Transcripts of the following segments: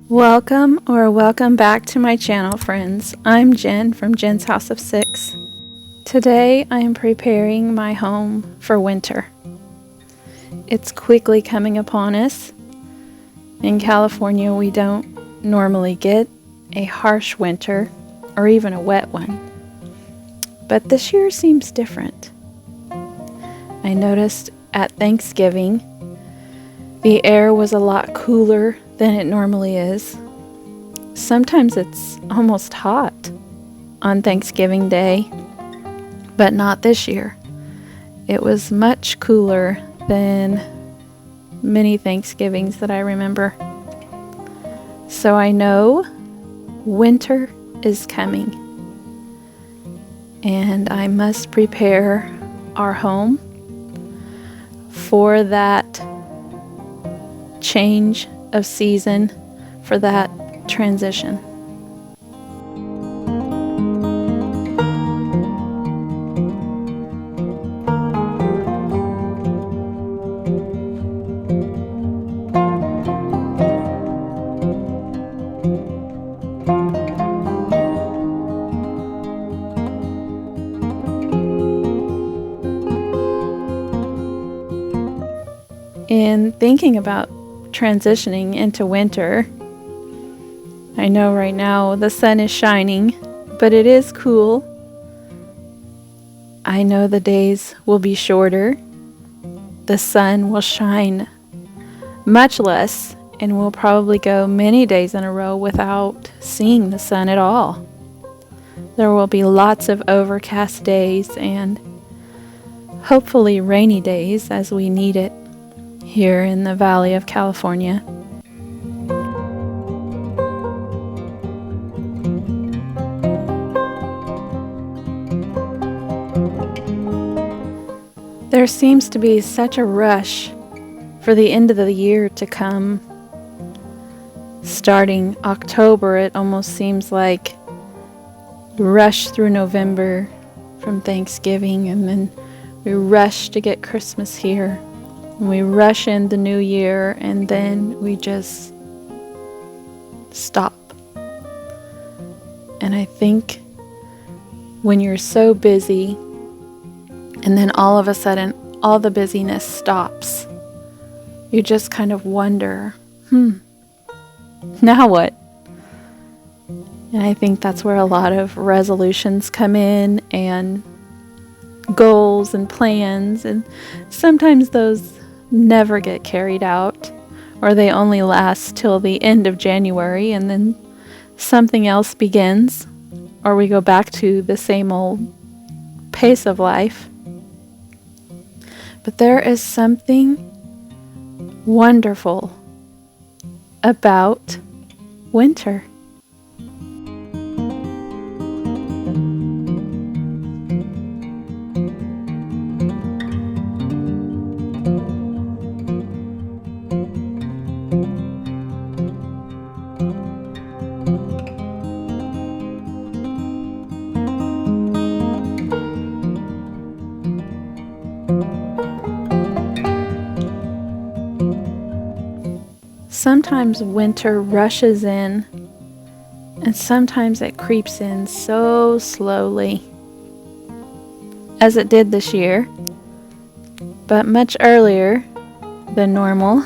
Welcome back to my channel, friends. I'm Jen from Jen's House of Six. Today I am preparing my home for winter. It's quickly coming upon us. In California, we don't normally get a harsh winter or even a wet one. But this year seems different. I noticed at Thanksgiving, the air was a lot cooler than it normally is. Sometimes it's almost hot on Thanksgiving Day, but not this year. It was much cooler than many Thanksgivings that I remember. So I know winter is coming, and I must prepare our home for that change of season, for that transition. In thinking about transitioning into winter, I know right now the sun is shining, but it is cool. I know the days will be shorter. The sun will shine much less, and we'll probably go many days in a row without seeing the sun at all. There will be lots of overcast days and hopefully rainy days as we need it here in the Valley of California. There seems to be such a rush for the end of the year to come. Starting October, it almost seems like rush through November from Thanksgiving, and then we rush to get Christmas here. We rush in the new year, and then we just stop. And I think when you're so busy, and then all of a sudden, all the busyness stops, you just kind of wonder, now what? And I think that's where a lot of resolutions come in, and goals and plans, and sometimes those never get carried out, or they only last till the end of January, and then something else begins, or we go back to the same old pace of life. But there is something wonderful about winter. Sometimes winter rushes in, and sometimes it creeps in so slowly, as it did this year, but much earlier than normal.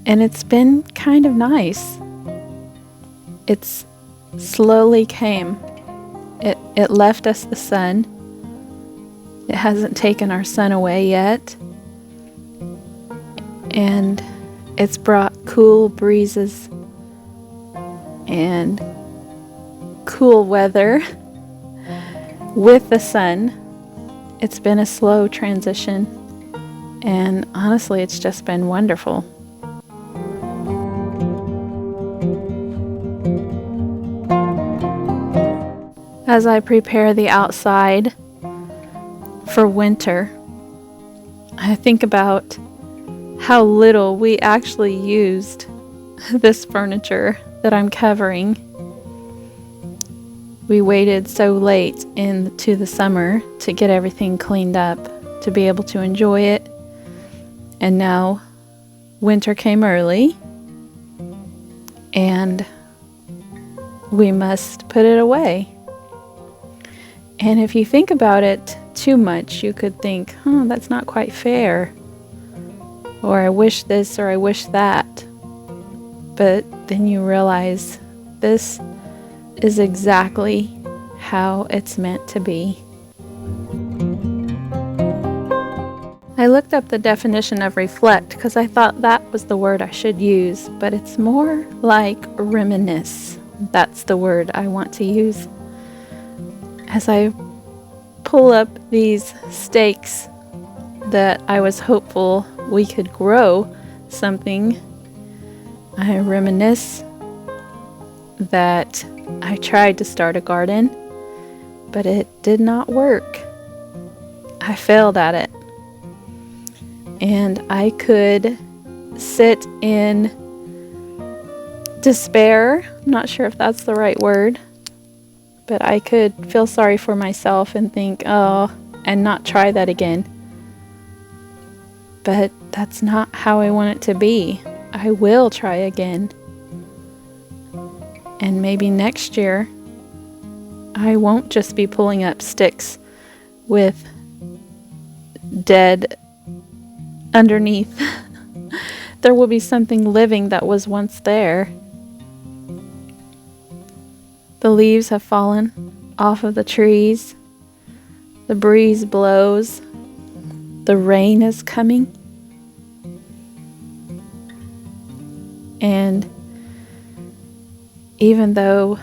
And it's been kind of nice. It's slowly came. It left us the sun. It hasn't taken our sun away yet. And it's brought cool breezes and cool weather with the sun. It's been a slow transition, and honestly, it's just been wonderful. As I prepare the outside for winter, I think about how little we actually used this furniture that I'm covering. We waited so late into the summer to get everything cleaned up to be able to enjoy it. And now winter came early, and we must put it away. And if you think about it too much, you could think, that's not quite fair. Or I wish this or I wish that. But then you realize this is exactly how it's meant to be. I looked up the definition of reflect because I thought that was the word I should use, but it's more like reminisce. That's the word I want to use. As I pull up these stakes that I was hopeful we could grow something, I reminisce that I tried to start a garden, but it did not work. I failed at it. And I could sit in despair. I'm not sure if that's the right word, but I could feel sorry for myself and think, and not try that again. But that's not how I want it to be. I will try again. And maybe next year, I won't just be pulling up sticks with dead underneath. There will be something living that was once there. The leaves have fallen off of the trees. The breeze blows. The rain is coming. And even though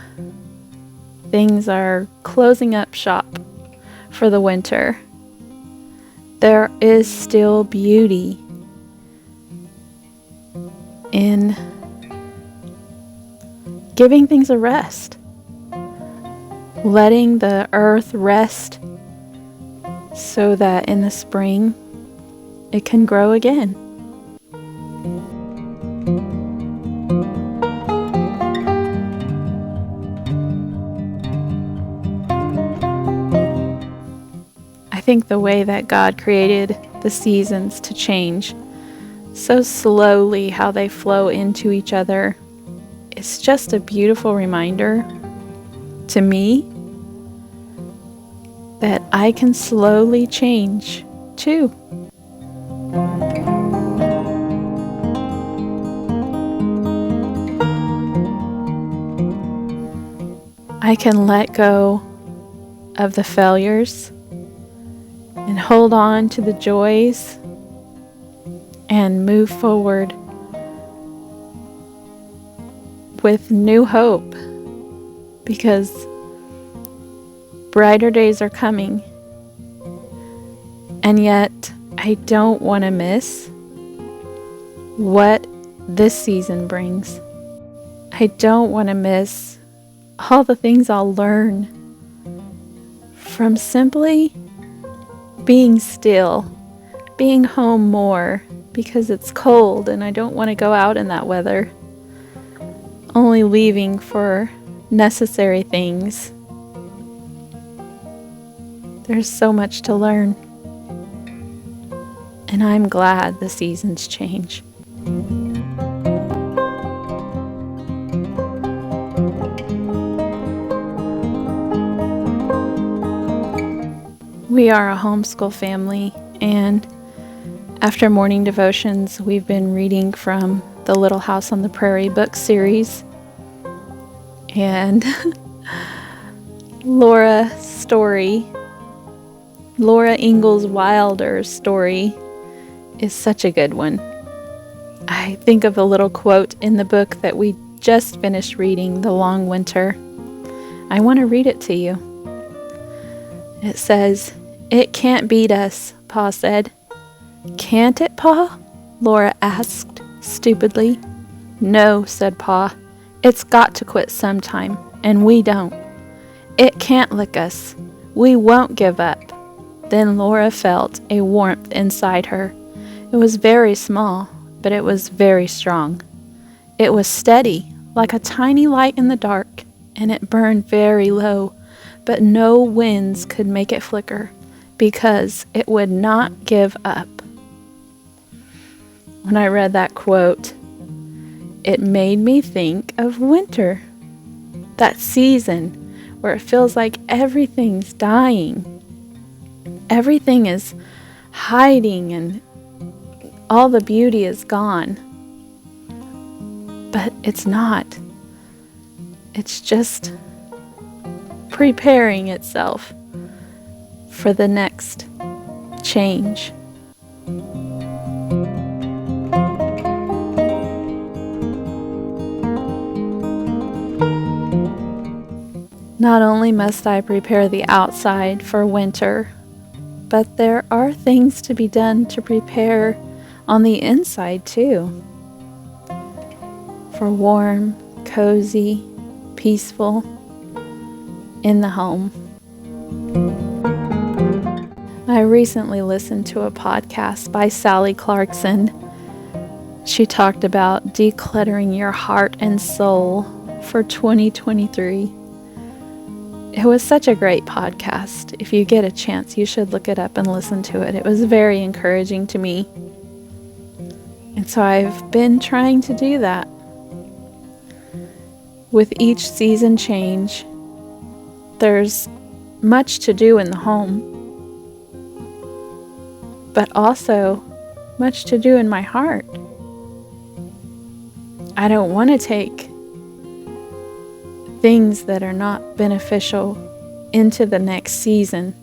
things are closing up shop for the winter, there is still beauty in giving things a rest, letting the earth rest so that in the spring it can grow again. I think the way that God created the seasons to change so slowly, how they flow into each other, it's just a beautiful reminder to me that I can slowly change too. I can let go of the failures and hold on to the joys and move forward with new hope, because brighter days are coming. And yet I don't want to miss what this season brings. I don't want to miss all the things I'll learn from simply being still, being home more because it's cold and I don't want to go out in that weather, only leaving for necessary things. There's so much to learn, and I'm glad the seasons change. We are a homeschool family, and after morning devotions, we've been reading from the Little House on the Prairie book series. And Laura Ingalls Wilder's story is such a good one. I think of a little quote in the book that we just finished reading, The Long Winter. I want to read it to you. It says, "It can't beat us," Pa said. "Can't it, Pa?" Laura asked stupidly. "No," said Pa. "It's got to quit sometime, and we don't. It can't lick us. We won't give up." Then Laura felt a warmth inside her. It was very small, but it was very strong. It was steady, like a tiny light in the dark, and it burned very low, but no winds could make it flicker, because it would not give up. When I read that quote, it made me think of winter. That season where it feels like everything's dying. Everything is hiding and all the beauty is gone. But it's not. It's just preparing itself for the next change. Not only must I prepare the outside for winter, but there are things to be done to prepare on the inside too. For warm, cozy, peaceful in the home. I recently listened to a podcast by Sally Clarkson. She talked about decluttering your heart and soul for 2023. It was such a great podcast. If you get a chance, you should look it up and listen to it. It was very encouraging to me. And so I've been trying to do that. With each season change, there's much to do in the home, but also much to do in my heart. I don't want to take things that are not beneficial into the next season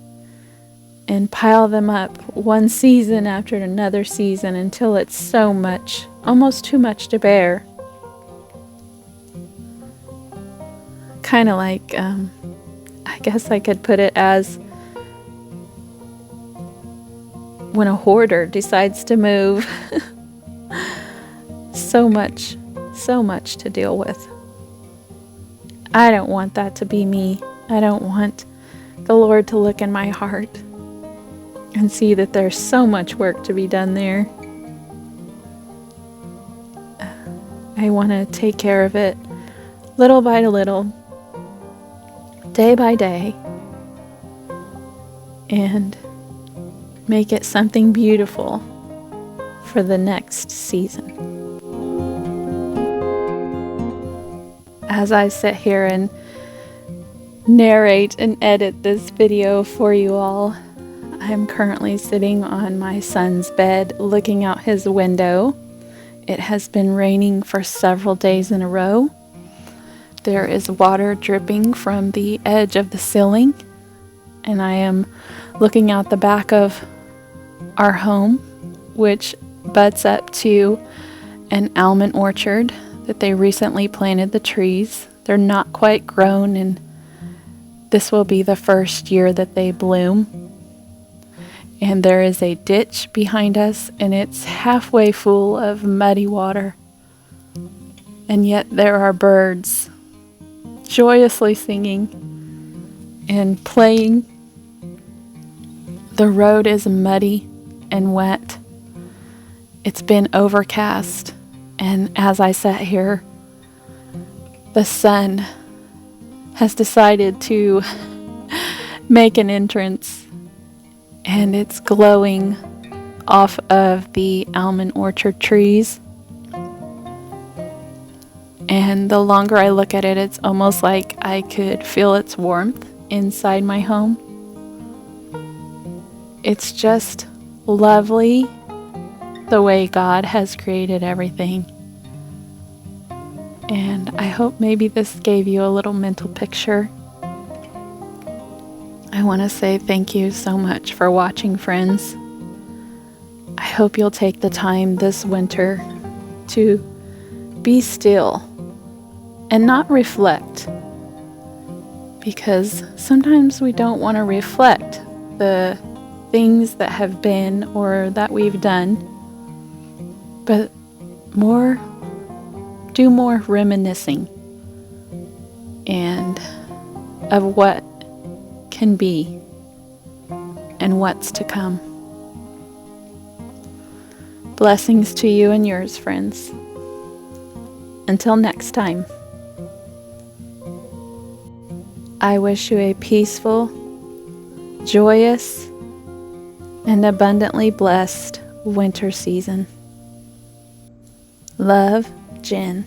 and pile them up one season after another season until it's so much, almost too much to bear. Kind of like, I guess I could put it as when a hoarder decides to move. So much to deal with. I don't want that to be me. I don't want the Lord to look in my heart and see that there's so much work to be done there. I want to take care of it little by little, day by day, and make it something beautiful for the next season. As I sit here and narrate and edit this video for you all, I'm currently sitting on my son's bed looking out his window. It has been raining for several days in a row. There is water dripping from the edge of the ceiling, and I am looking out the back of our home, which butts up to an almond orchard that they recently planted the trees. They're not quite grown, and this will be the first year that they bloom. And there is a ditch behind us, and it's halfway full of muddy water. And yet there are birds joyously singing and playing. The road is muddy and wet. It's been overcast. And as I sat here, the sun has decided to make an entrance, and it's glowing off of the almond orchard trees. And the longer I look at it, it's almost like I could feel its warmth inside my home. It's just lovely the way God has created everything. And I hope maybe this gave you a little mental picture. I want to say thank you so much for watching, friends. I hope you'll take the time this winter to be still and not reflect, because sometimes we don't want to reflect the things that have been or that we've done, but do more reminiscing and of what can be and what's to come. Blessings to you and yours, friends. Until next time, I wish you a peaceful, joyous, and abundantly blessed winter season. Love Jen.